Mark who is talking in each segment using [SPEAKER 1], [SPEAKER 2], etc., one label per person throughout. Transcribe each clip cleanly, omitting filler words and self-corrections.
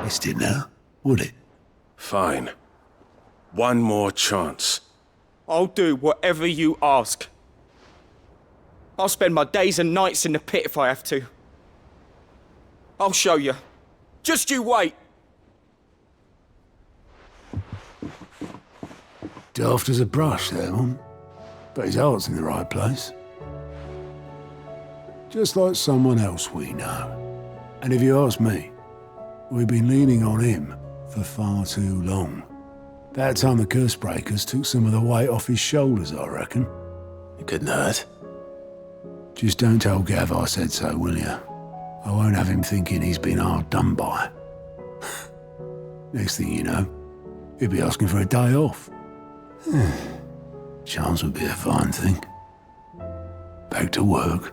[SPEAKER 1] missed it now, would it?
[SPEAKER 2] Fine. One more chance.
[SPEAKER 3] I'll do whatever you ask. I'll spend my days and nights in the pit if I have to. I'll show you. Just you wait.
[SPEAKER 1] Daft as a brush, that one. But his heart's in the right place. Just like someone else we know. And if you ask me, we've been leaning on him for far too long. That time the Cursebreakers took some of the weight off his shoulders, I reckon.
[SPEAKER 4] It couldn't hurt.
[SPEAKER 1] Just don't tell Gav I said so, will you? I won't have him thinking he's been hard done by. Next thing you know, he'll be asking for a day off. Chance would be a fine thing. Back to work.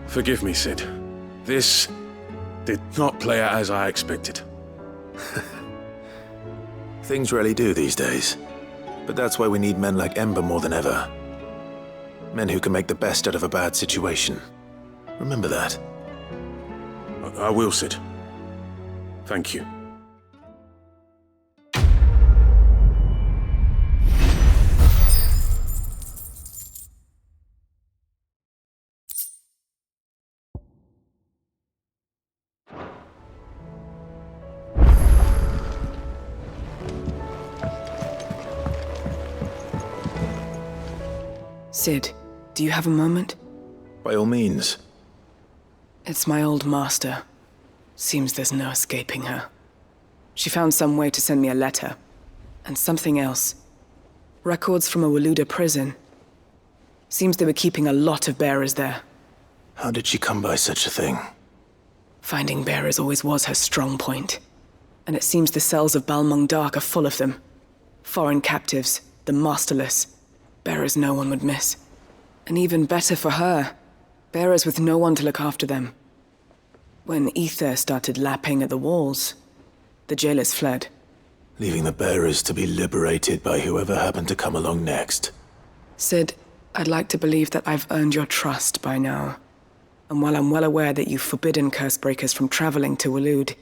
[SPEAKER 2] Forgive me, Sid. This did not play out as I expected.
[SPEAKER 4] Things really do these days. But that's why we need men like Ember more than ever. Men who can make the best out of a bad situation. Remember that.
[SPEAKER 2] I will, Sid. Thank you.
[SPEAKER 5] Sid, do you have a moment?
[SPEAKER 4] By all means.
[SPEAKER 5] It's my old master. Seems there's no escaping her. She found some way to send me a letter. And something else. Records from a Waluda prison. Seems they were keeping a lot of bearers there.
[SPEAKER 4] How did she come by such a thing?
[SPEAKER 5] Finding bearers always was her strong point. And it seems the cells of Balmung Dark are full of them. Foreign captives, the masterless. Bearers no one would miss. And even better for her, bearers with no one to look after them. When ether started lapping at the walls, the jailers fled.
[SPEAKER 4] Leaving the bearers to be liberated by whoever happened to come along next.
[SPEAKER 5] Sid, I'd like to believe that I've earned your trust by now. And while I'm well aware that you've forbidden Cursebreakers from traveling to Waloed,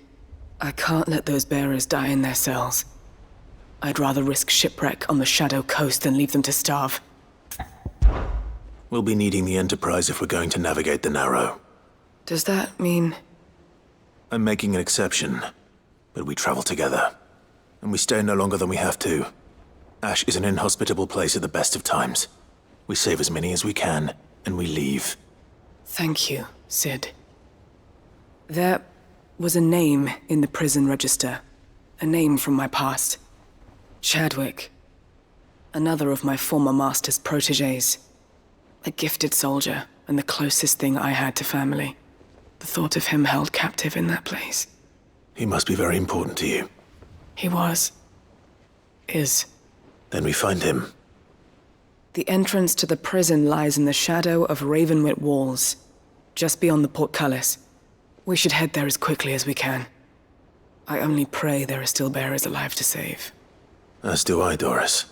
[SPEAKER 5] I can't let those bearers die in their cells. I'd rather risk shipwreck on the Shadow Coast than leave them to starve.
[SPEAKER 4] We'll be needing the Enterprise if we're going to navigate the Narrow.
[SPEAKER 5] Does that mean...
[SPEAKER 4] I'm making an exception, but we travel together. And we stay no longer than we have to. Ash is an inhospitable place at the best of times. We save as many as we can, and we leave.
[SPEAKER 5] Thank you, Sid. There was a name in the prison register. A name from my past. Chadwick. Another of my former master's protégés. A gifted soldier, and the closest thing I had to family. The thought of him held captive in that place.
[SPEAKER 4] He must be very important to you.
[SPEAKER 5] He was. Is.
[SPEAKER 4] Then we find him.
[SPEAKER 5] The entrance to the prison lies in the shadow of Ravenwit Walls, just beyond the portcullis. We should head there as quickly as we can. I only pray there are still bearers alive to save.
[SPEAKER 4] As do I, Doris.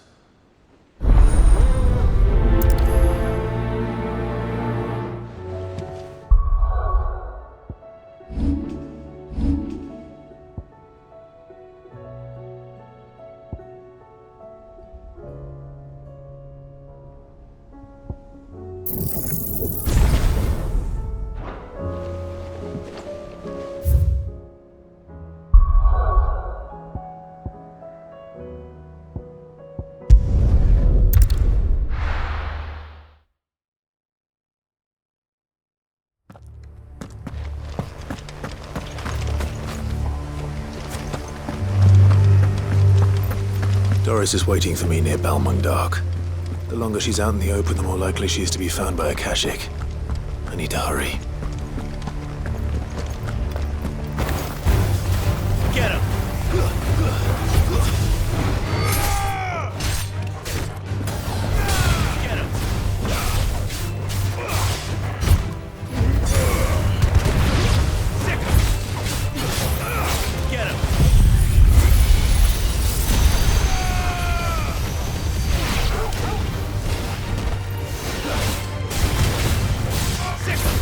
[SPEAKER 4] Doris is waiting for me near Balmung Dark. The longer she's out in the open, the more likely she is to be found by a Kashyyyk. I need to hurry.
[SPEAKER 3] Get him! Get him! Sick him! Get him! Sick him!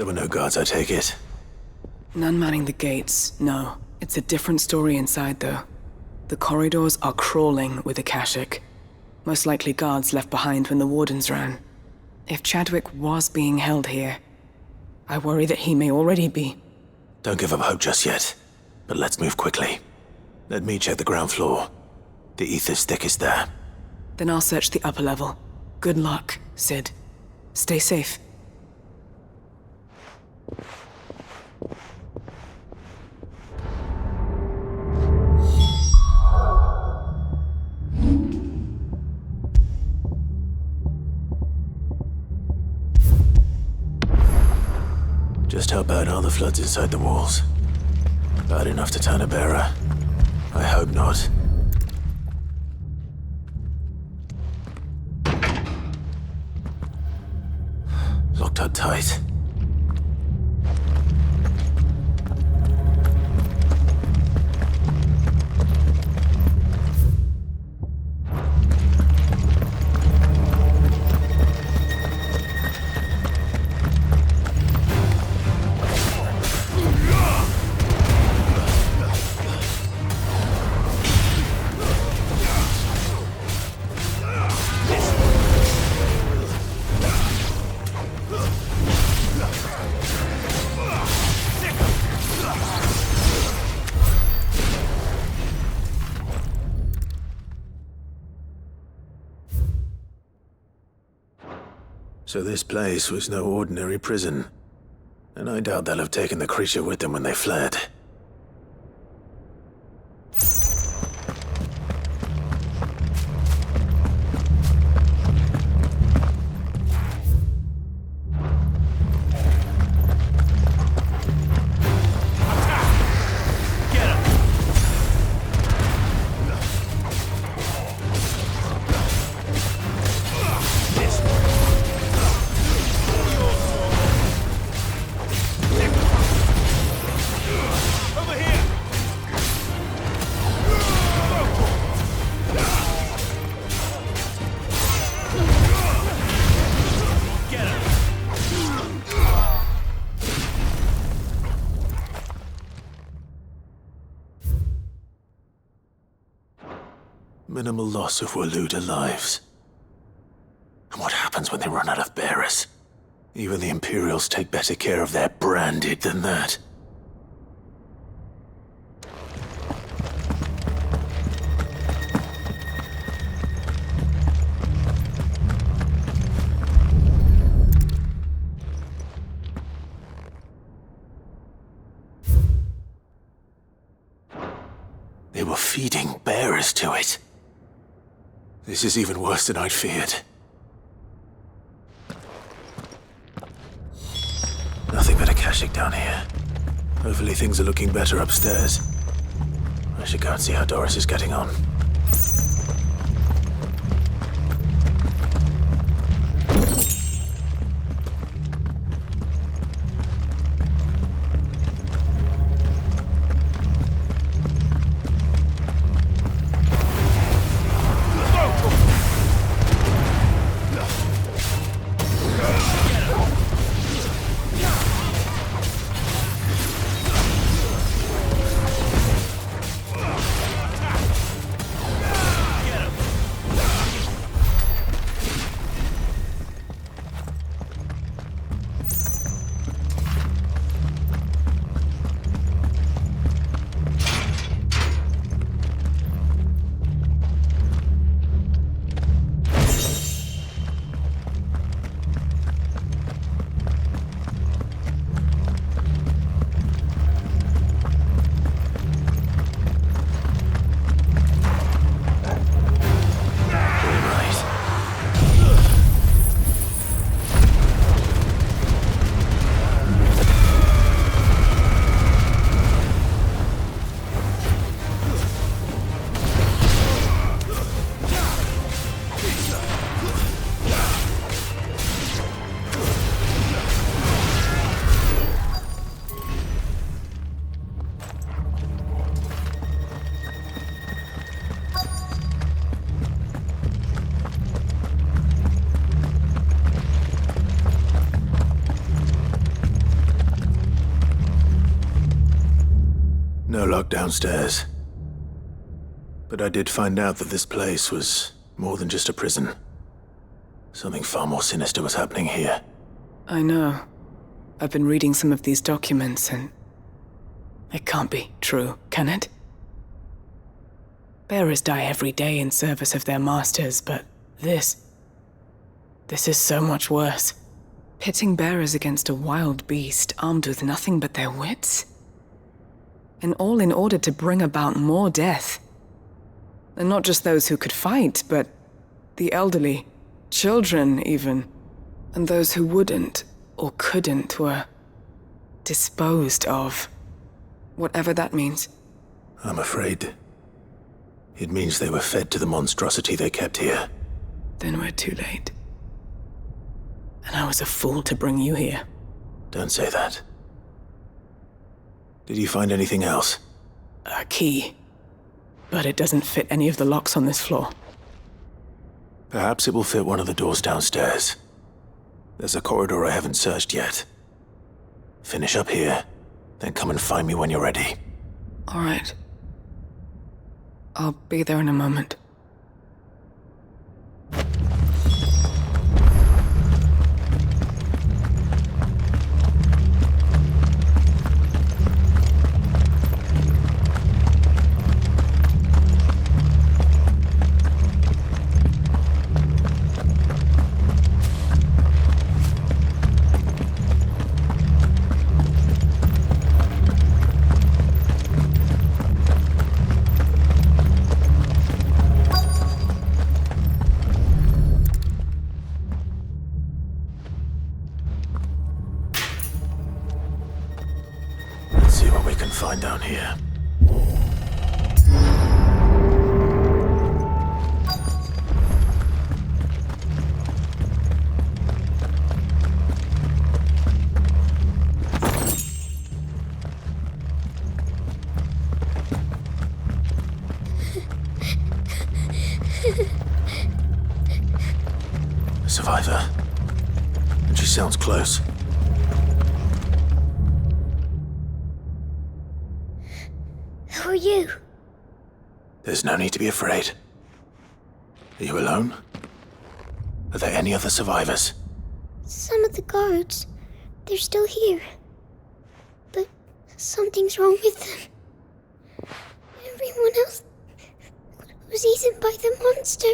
[SPEAKER 4] There were no guards, I take it.
[SPEAKER 5] None manning the gates, no. It's a different story inside, though. The corridors are crawling with Akashic. Most likely guards left behind when the Wardens ran. If Chadwick was being held here, I worry that he may already be.
[SPEAKER 4] Don't give up hope just yet, but let's move quickly. Let me check the ground floor. The ether's thickest there.
[SPEAKER 5] Then I'll search the upper level. Good luck, Sid. Stay safe.
[SPEAKER 4] Just how bad are the floods inside the walls? Bad enough to turn a bearer? I hope not. Locked up tight. So this place was no ordinary prison. And I doubt they'll have taken the creature with them when they fled. Minimal loss of Waluda lives. And what happens when they run out of bearers? Even the Imperials take better care of their branded than that. They were feeding bearers to it. This is even worse than I'd feared. Nothing but Akashic down here. Hopefully things are looking better upstairs. I should go and see how Doris is getting on. dark downstairs. But I did find out that this place was more than just a prison. Something far more sinister was happening here.
[SPEAKER 5] I know. I've been reading some of these documents and... it can't be true, can it? Bearers die every day in service of their masters, but this is so much worse. Pitting bearers against a wild beast armed with nothing but their wits? And all in order to bring about more death. And not just those who could fight, but the elderly, children even, and those who wouldn't or couldn't were disposed of. Whatever that means.
[SPEAKER 4] I'm afraid it means they were fed to the monstrosity they kept here.
[SPEAKER 5] Then we're too late. And I was a fool to bring you here.
[SPEAKER 4] Don't say that. Did you find anything else?
[SPEAKER 5] A key. But it doesn't fit any of the locks on this floor.
[SPEAKER 4] Perhaps it will fit one of the doors downstairs. There's a corridor I haven't searched yet. Finish up here, then come and find me when you're ready.
[SPEAKER 5] All right. I'll be there in a moment.
[SPEAKER 4] Find down here. A survivor. And she sounds close.
[SPEAKER 6] Who are you?
[SPEAKER 4] There's no need to be afraid. Are you alone? Are there any other survivors?
[SPEAKER 6] Some of the guards. They're still here. But something's wrong with them. Everyone else was eaten by the monster.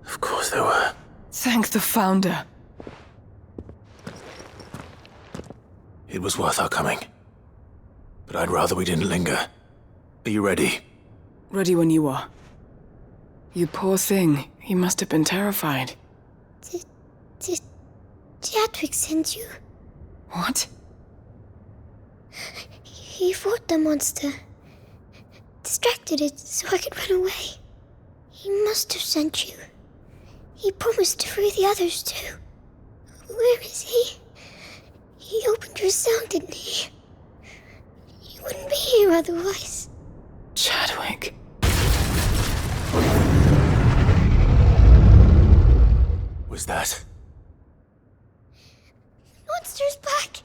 [SPEAKER 4] Of course they were.
[SPEAKER 5] Thank the Founder.
[SPEAKER 4] It was worth our coming. But I'd rather we didn't linger. Are you ready?
[SPEAKER 5] Ready when you are. You poor thing. He must have been terrified.
[SPEAKER 6] Did Chadwick send you?
[SPEAKER 5] What?
[SPEAKER 6] He fought the monster. Distracted it so I could run away. He must have sent you. He promised to free the others too. Where is he? He opened your cell, didn't he? You wouldn't be here otherwise.
[SPEAKER 5] Chadwick.
[SPEAKER 4] Was that?
[SPEAKER 6] Monster's back!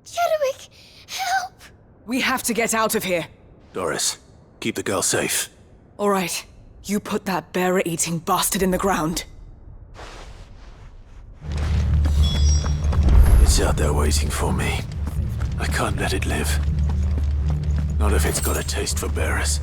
[SPEAKER 6] Chadwick, help!
[SPEAKER 5] We have to get out of here.
[SPEAKER 4] Doris, keep the girl safe.
[SPEAKER 5] All right. You put that bearer-eating bastard in the ground.
[SPEAKER 4] It's out there waiting for me. I can't let it live. Not if it's got a taste for bearers.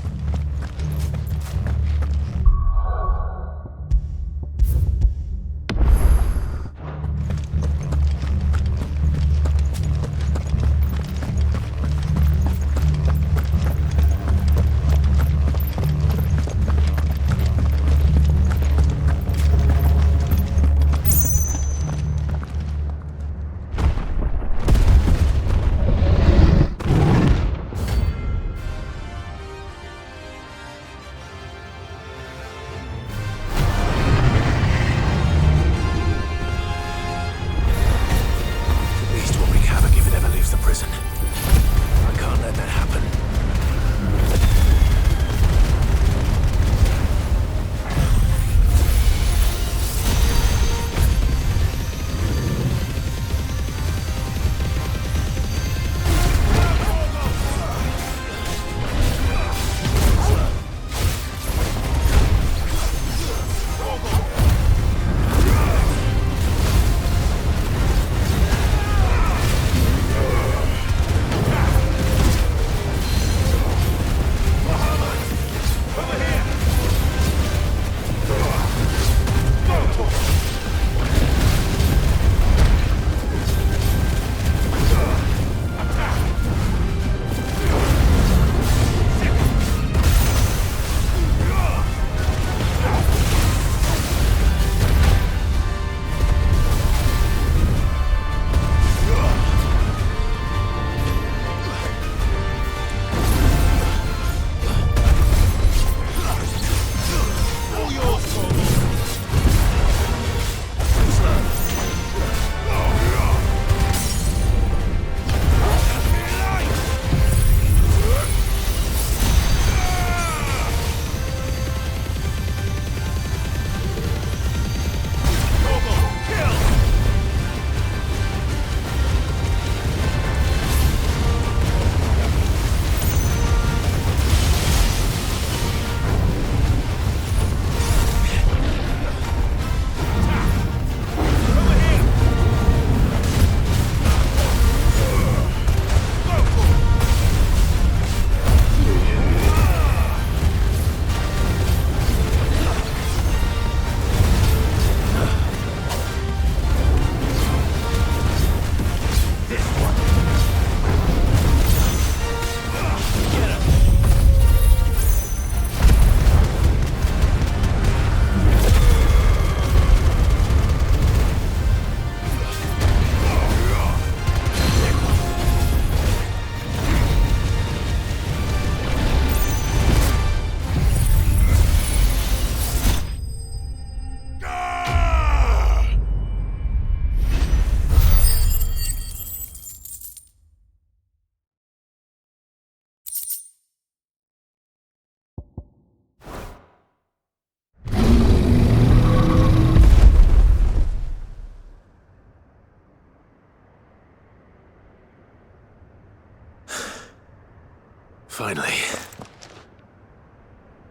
[SPEAKER 4] Finally.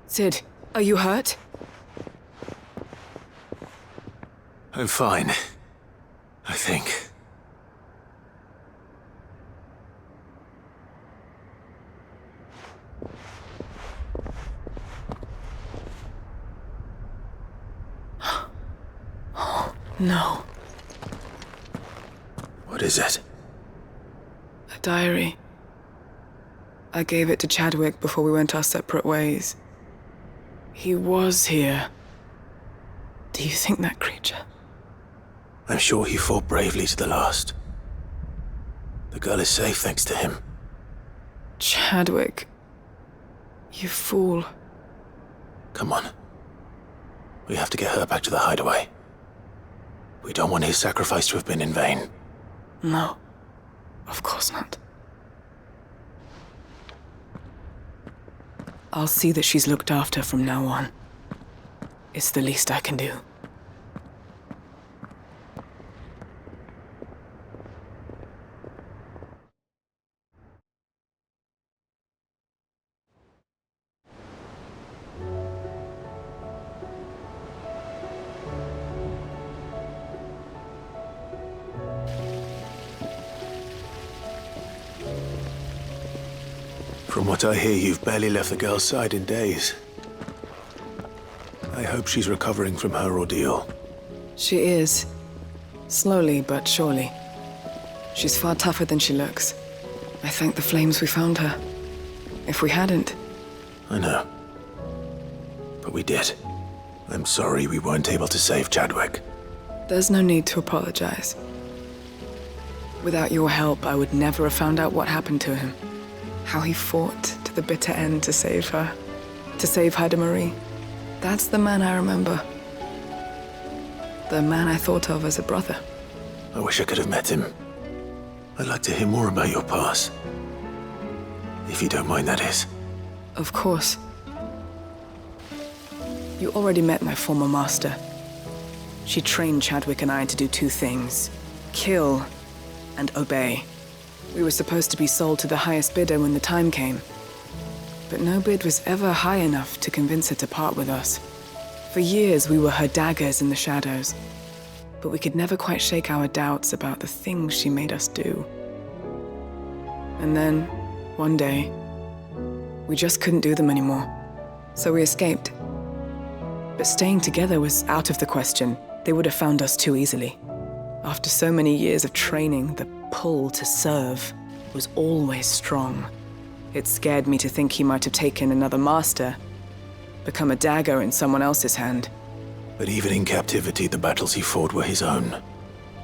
[SPEAKER 5] Sid, are you hurt?
[SPEAKER 4] I'm fine. I think.
[SPEAKER 5] No.
[SPEAKER 4] What is it?
[SPEAKER 5] A diary. I gave it to Chadwick before we went our separate ways. He was here. Do you think that creature?
[SPEAKER 4] I'm sure he fought bravely to the last. The girl is safe thanks to him.
[SPEAKER 5] Chadwick. You fool.
[SPEAKER 4] Come on. We have to get her back to the hideaway. We don't want his sacrifice to have been in vain.
[SPEAKER 5] No. Of course not. I'll see that she's looked after from now on. It's the least I can do.
[SPEAKER 4] From what I hear, you've barely left the girl's side in days. I hope she's recovering from her ordeal.
[SPEAKER 5] She is. Slowly but surely. She's far tougher than she looks. I thank the flames we found her. If we hadn't...
[SPEAKER 4] I know. But we did. I'm sorry we weren't able to save Chadwick.
[SPEAKER 5] There's no need to apologize. Without your help, I would never have found out what happened to him. How he fought to the bitter end to save her. To save Haida Marie. That's the man I remember. The man I thought of as a brother.
[SPEAKER 4] I wish I could have met him. I'd like to hear more about your past. If you don't mind, that is.
[SPEAKER 5] Of course. You already met my former master. She trained Chadwick and I to do two things. Kill and obey. We were supposed to be sold to the highest bidder when the time came. But no bid was ever high enough to convince her to part with us. For years, we were her daggers in the shadows. But we could never quite shake our doubts about the things she made us do. And then, one day, we just couldn't do them anymore. So we escaped. But staying together was out of the question. They would have found us too easily. After so many years of training, the pull to serve was always strong. It scared me to think he might have taken another master, become a dagger in someone else's hand.
[SPEAKER 4] But even in captivity, the battles he fought were his own.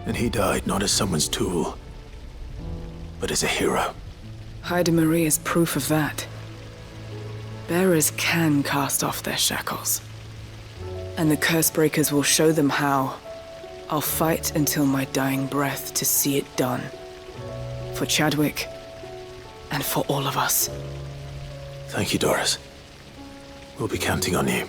[SPEAKER 4] And he died not as someone's tool, but as a hero.
[SPEAKER 5] Haida Marie is proof of that. Bearers can cast off their shackles. And the Cursebreakers will show them how. I'll fight until my dying breath to see it done. For Chadwick, and for all of us.
[SPEAKER 4] Thank you, Doris. We'll be counting on you.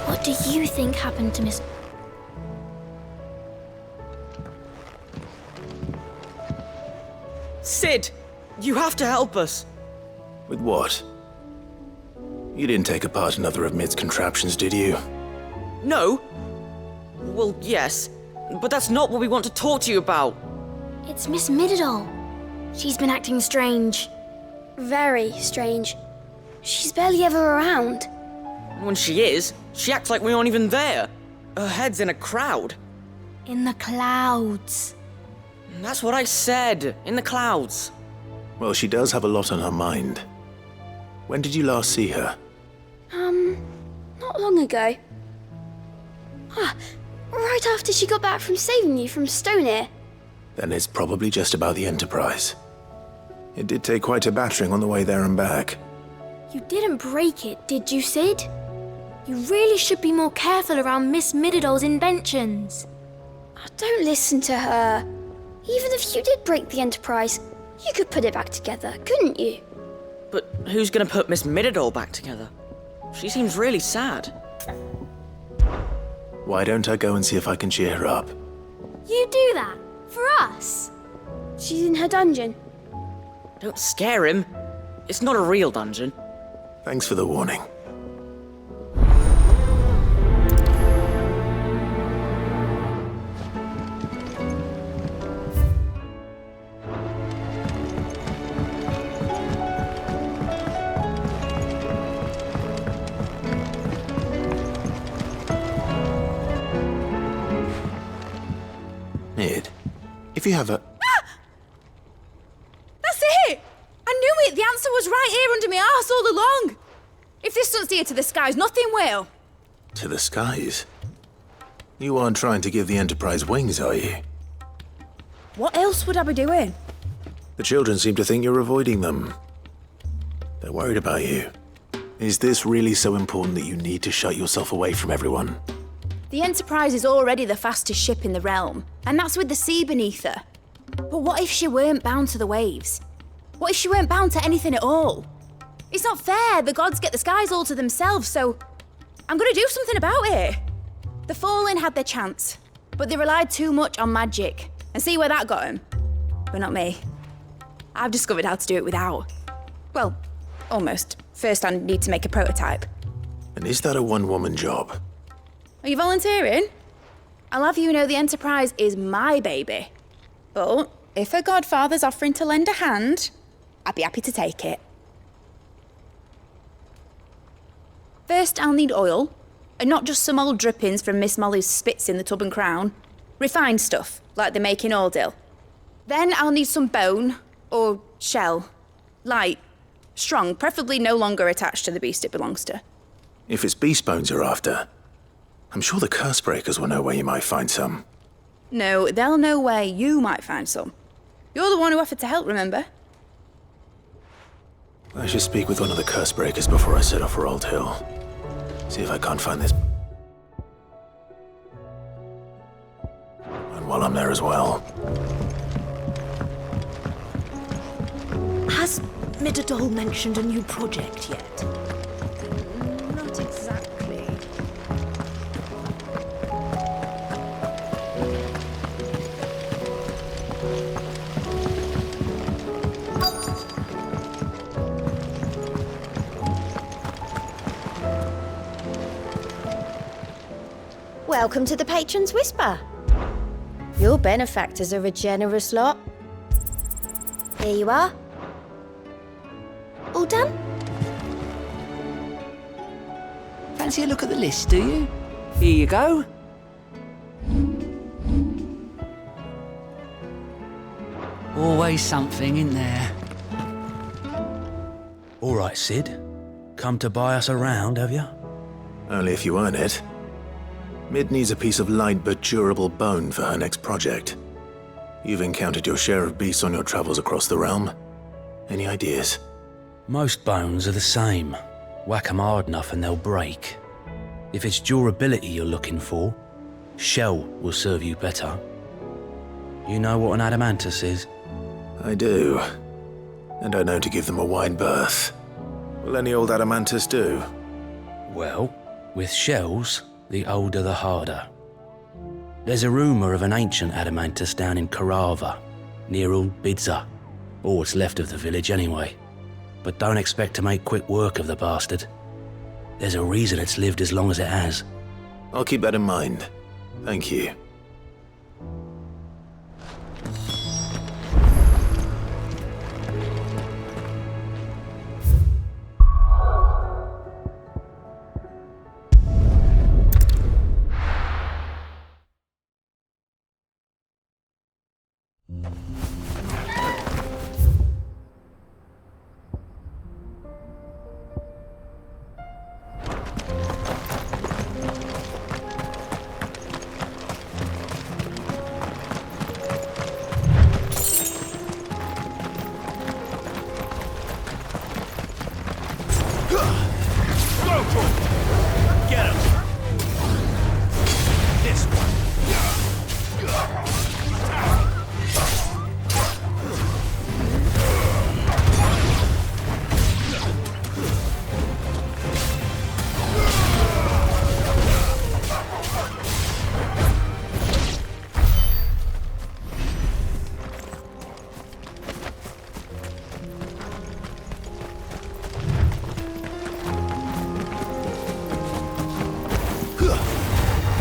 [SPEAKER 6] What do you think happened to Miss...
[SPEAKER 3] Sid! You have to help us!
[SPEAKER 4] With what? You didn't take apart another of Mid's contraptions, did you?
[SPEAKER 3] No? Well, yes. But that's not what we want to talk to you about.
[SPEAKER 6] It's Miss Midadol. She's been acting strange. Very strange. She's barely ever around.
[SPEAKER 3] When she is, she acts like we aren't even there. Her head's in a crowd.
[SPEAKER 7] In the clouds.
[SPEAKER 3] That's what I said, in the clouds.
[SPEAKER 4] Well, she does have a lot on her mind. When did you last see her?
[SPEAKER 6] Not long ago. Right after she got back from saving you from Stonehenge.
[SPEAKER 4] Then it's probably just about the Enterprise. It did take quite a battering on the way there and back.
[SPEAKER 7] You didn't break it, did you, Sid? You really should be more careful around Miss Mididol's inventions.
[SPEAKER 6] Don't listen to her. Even if you did break the Enterprise, you could put it back together, couldn't you?
[SPEAKER 3] But who's gonna put Miss Mididol back together? She seems really sad.
[SPEAKER 4] Why don't I go and see if I can cheer her up?
[SPEAKER 7] You do that? For us?
[SPEAKER 6] She's in her dungeon.
[SPEAKER 3] Don't scare him. It's not a real dungeon.
[SPEAKER 4] Thanks for the warning. Mid, if you have a...
[SPEAKER 8] That's it! I knew it! The answer was right here under my arse all along! If this doesn't steer to the skies, nothing will!
[SPEAKER 4] To the skies? You aren't trying to give the Enterprise wings, are you?
[SPEAKER 8] What else would I be doing?
[SPEAKER 4] The children seem to think you're avoiding them. They're worried about you. Is this really so important that you need to shut yourself away from everyone?
[SPEAKER 8] The Enterprise is already the fastest ship in the realm, and that's with the sea beneath her. But what if she weren't bound to the waves? What if she weren't bound to anything at all? It's not fair. The gods get the skies all to themselves, so I'm gonna do something about it. The Fallen had their chance, but they relied too much on magic. And see where that got them? But not me. I've discovered how to do it without. Well, almost. First, I need to make a prototype.
[SPEAKER 4] And is that a one-woman job?
[SPEAKER 8] Are you volunteering? I'll have you know the Enterprise is my baby. But if her godfather's offering to lend a hand, I'd be happy to take it. First, I'll need oil, and not just some old drippings from Miss Molly's spits in the Tub and Crown. Refined stuff, like they make in Ori'el. Then I'll need some bone, or shell. Light, strong, preferably no longer attached to the beast it belongs to.
[SPEAKER 4] If it's beast bones you're after, I'm sure the curse breakers will know where you might find some.
[SPEAKER 8] No, they'll know where you might find some. You're the one who offered to help, remember?
[SPEAKER 4] I should speak with one of the curse breakers before I set off for Old Hill. See if I can't find this. And while I'm there as well.
[SPEAKER 7] Has Mididol mentioned a new project yet?
[SPEAKER 8] Not exactly.
[SPEAKER 9] Welcome to the Patron's Whisper. Your benefactors are a generous lot. Here you are. All done?
[SPEAKER 10] Fancy a look at the list, do you? Here you go. Always something in there. All right, Sid. Come to buy us around, have you?
[SPEAKER 4] Only if you earn it. Mid needs a piece of light but durable bone for her next project. You've encountered your share of beasts on your travels across the realm. Any ideas?
[SPEAKER 10] Most bones are the same. Whack 'em hard enough and they'll break. If it's durability you're looking for, shell will serve you better. You know what an adamantus is?
[SPEAKER 4] I do. And I know to give them a wide berth. Will any old adamantus do?
[SPEAKER 10] Well, with shells, the older the harder. There's a rumour of an ancient adamantus down in Karava, near Old Bidza, or what's left of the village anyway. But don't expect to make quick work of the bastard. There's a reason it's lived as long as it has.
[SPEAKER 4] I'll keep that in mind. Thank you.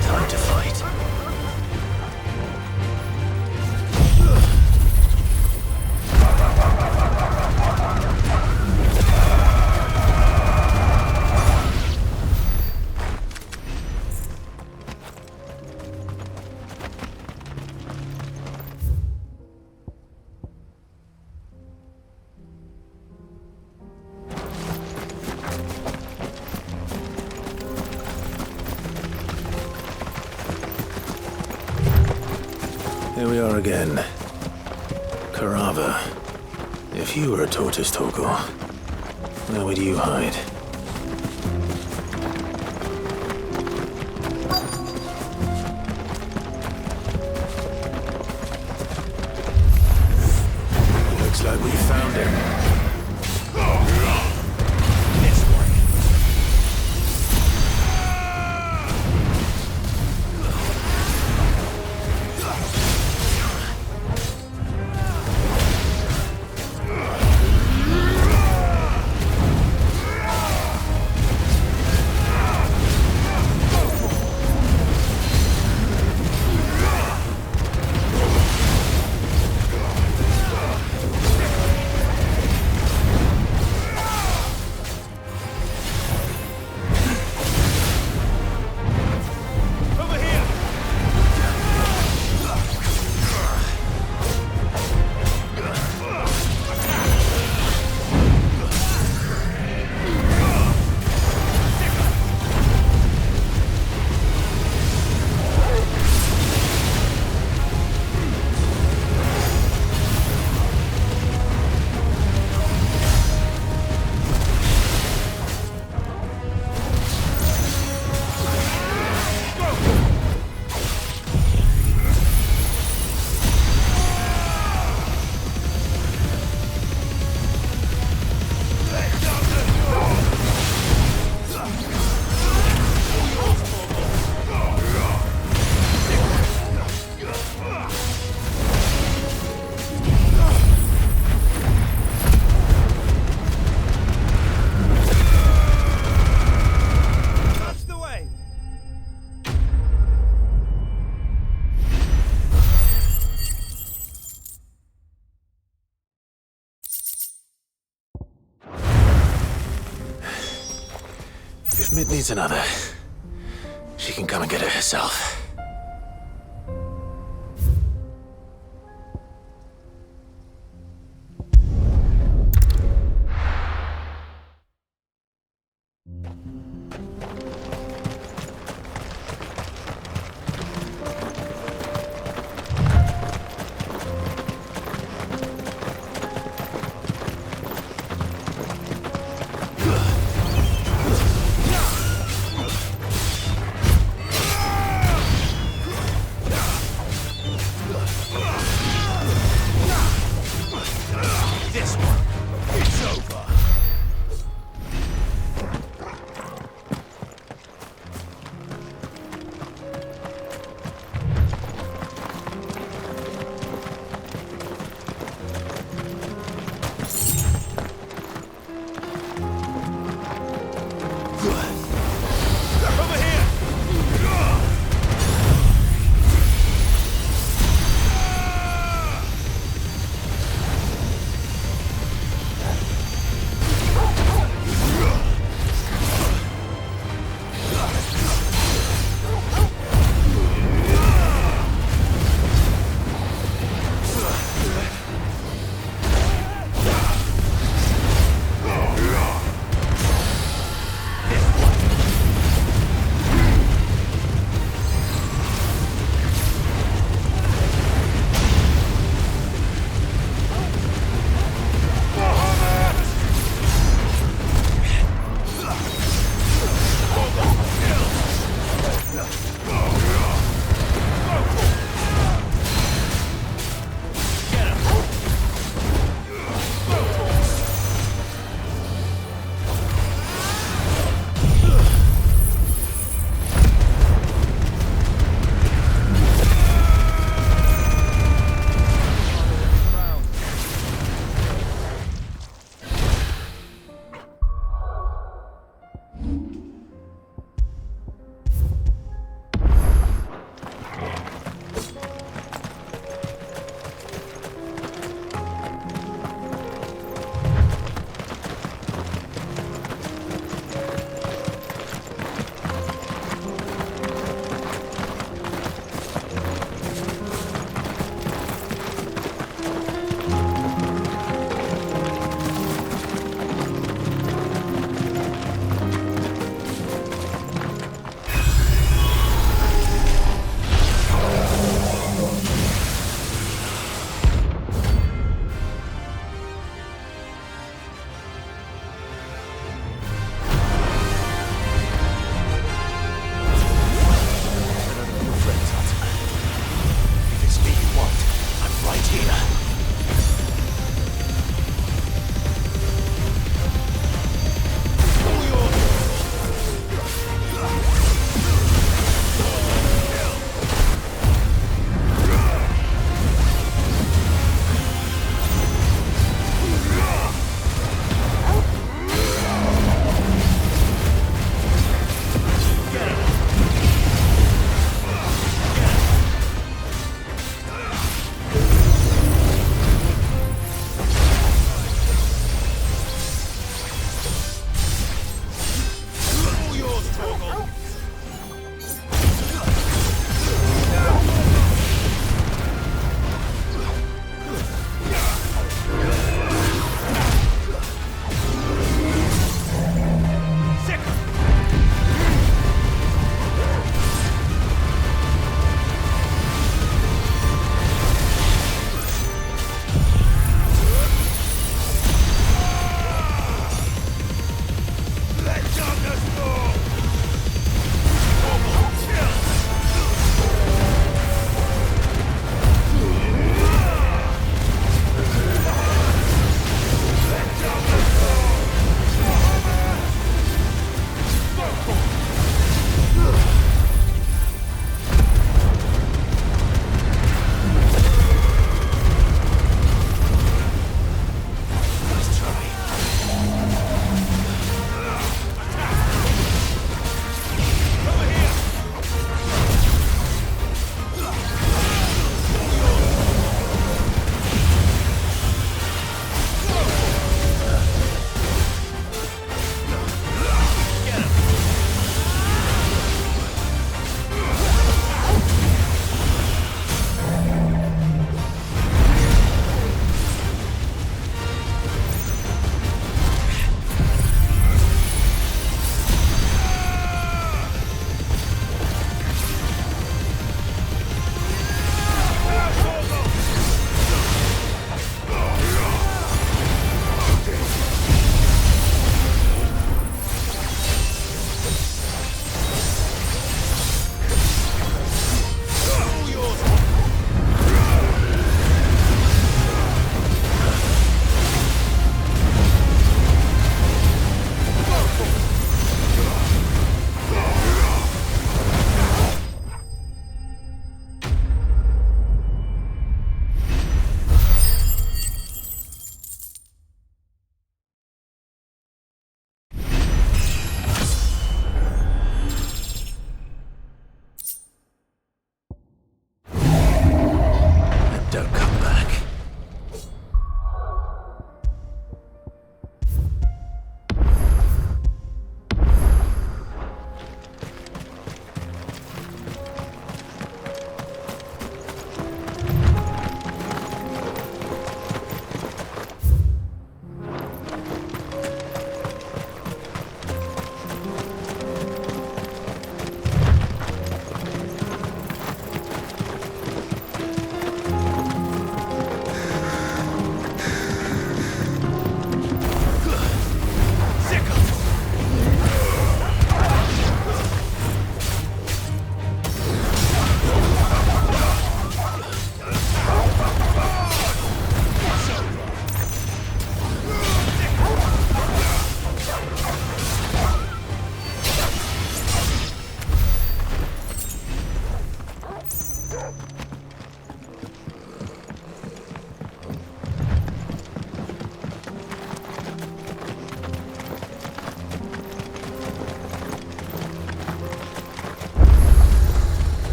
[SPEAKER 4] Time to fight. Here we are again. Carava. If you were a tortoise talker, where would you hide? Looks like we found him. If Mid needs another, she can come and get it herself.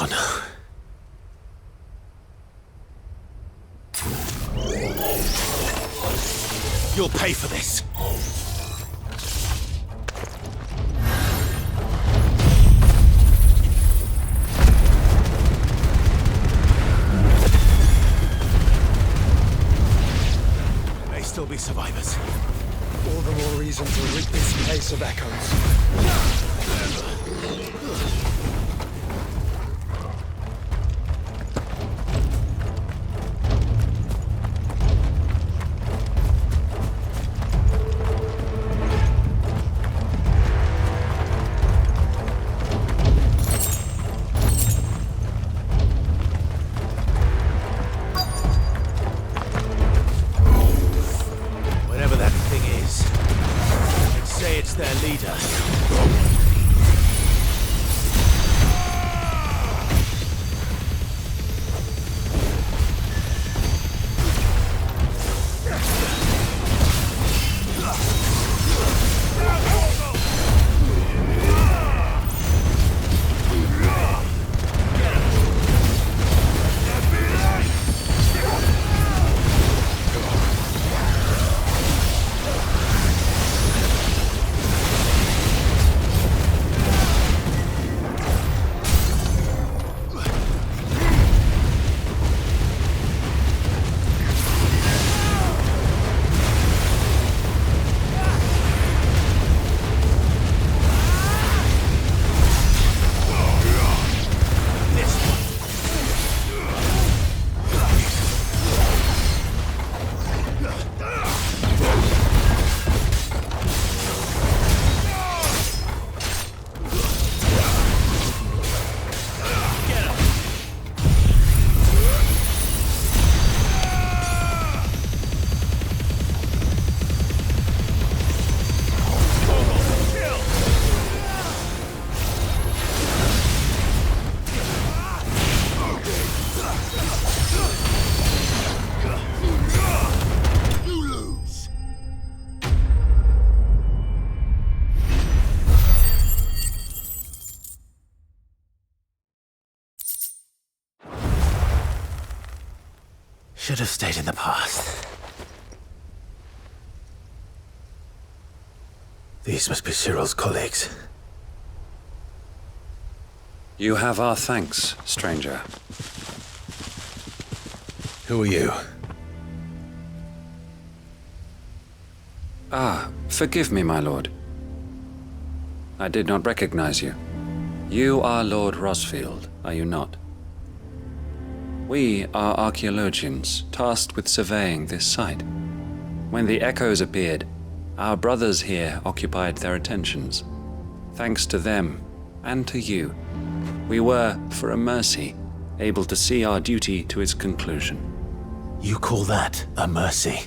[SPEAKER 4] Oh no. You'll pay for this. May still be survivors.
[SPEAKER 11] All the more reason to rid this place of echoes.
[SPEAKER 4] Whatever that thing is, I'd say it's their leader. Should have stayed in the past. These must be Cyril's colleagues.
[SPEAKER 2] You have our thanks, stranger.
[SPEAKER 4] Who are you?
[SPEAKER 2] Ah, forgive me, my lord. I did not recognize you. You are Lord Rosfield, are you not? We are archaeologians, tasked with surveying this site. When the echoes appeared, our brothers here occupied their attentions. Thanks to them, and to you, we were, for a mercy, able to see our duty to its conclusion.
[SPEAKER 4] You call that a mercy?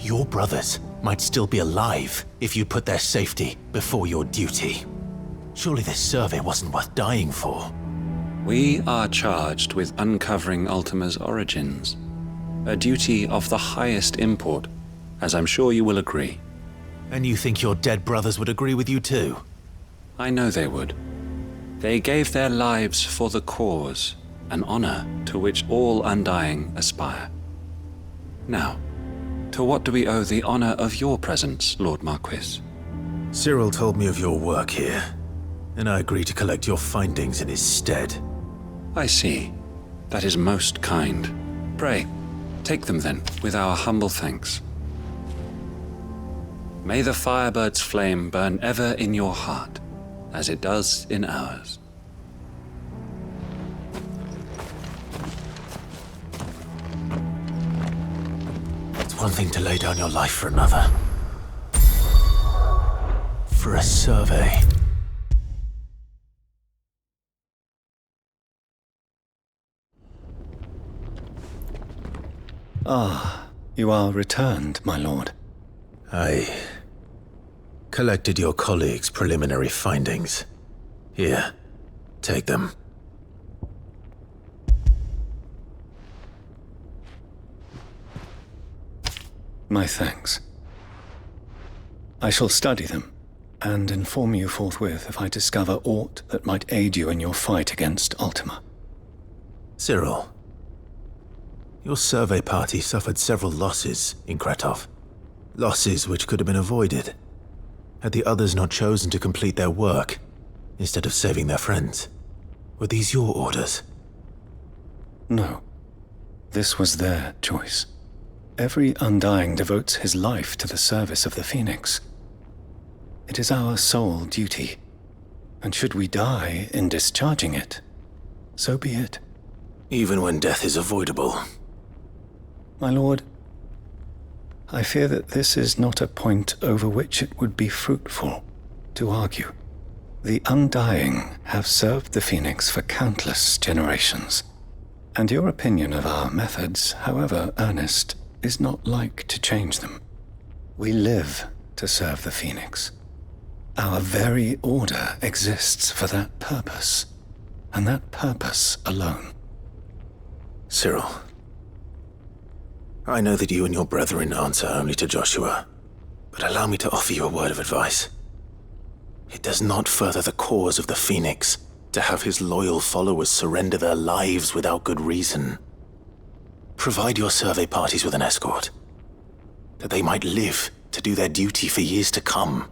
[SPEAKER 4] Your brothers might still be alive if you put their safety before your duty. Surely this survey wasn't worth dying for.
[SPEAKER 2] We are charged with uncovering Ultima's origins, a duty of the highest import, as I'm sure you will agree.
[SPEAKER 4] And you think your dead brothers would agree with you too?
[SPEAKER 2] I know they would. They gave their lives for the cause, an honor to which all undying aspire. Now, to what do we owe the honor of your presence, Lord Marquis?
[SPEAKER 4] Cyril told me of your work here, and I agreed to collect your findings in his stead.
[SPEAKER 2] I see. That is most kind. Pray, take them then, with our humble thanks. May the Firebird's flame burn ever in your heart, as it does in ours.
[SPEAKER 4] It's one thing to lay down your life for another. For a survey.
[SPEAKER 12] Ah, you are returned, my lord.
[SPEAKER 4] I collected your colleagues' preliminary findings. Here, take them.
[SPEAKER 12] My thanks. I shall study them and inform you forthwith if I discover aught that might aid you in your fight against Ultima.
[SPEAKER 4] Cyril, your survey party suffered several losses in Kratov. Losses which could have been avoided had the others not chosen to complete their work instead of saving their friends. Were these your orders?
[SPEAKER 12] No. This was their choice. Every Undying devotes his life to the service of the Phoenix. It is our sole duty, and should we die in discharging it, so be it.
[SPEAKER 4] Even when death is avoidable.
[SPEAKER 12] My lord, I fear that this is not a point over which it would be fruitful to argue. The Undying have served the Phoenix for countless generations, and your opinion of our methods, however earnest, is not like to change them. We live to serve the Phoenix. Our very order exists for that purpose, and that purpose alone.
[SPEAKER 4] Cyril, I know that you and your brethren answer only to Joshua, but allow me to offer you a word of advice. It does not further the cause of the Phoenix to have his loyal followers surrender their lives without good reason. Provide your survey parties with an escort, that they might live to do their duty for years to come.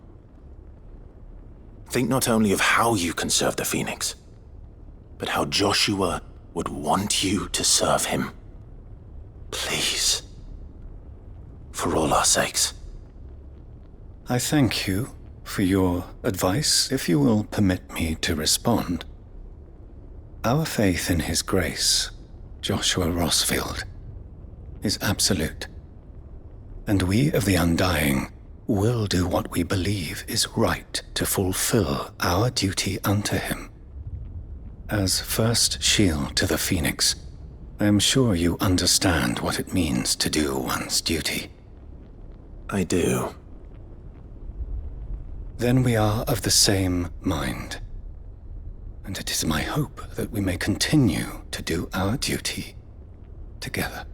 [SPEAKER 4] Think not only of how you can serve the Phoenix, but how Joshua would want you to serve him. Please. For all our sakes.
[SPEAKER 12] I thank you for your advice, if you will permit me to respond. Our faith in his grace, Joshua Rossfield, is absolute. And we of the Undying will do what we believe is right to fulfill our duty unto him. As first shield to the Phoenix, I am sure you understand what it means to do one's duty.
[SPEAKER 4] I do.
[SPEAKER 12] Then we are of the same mind. And it is my hope that we may continue to do our duty together.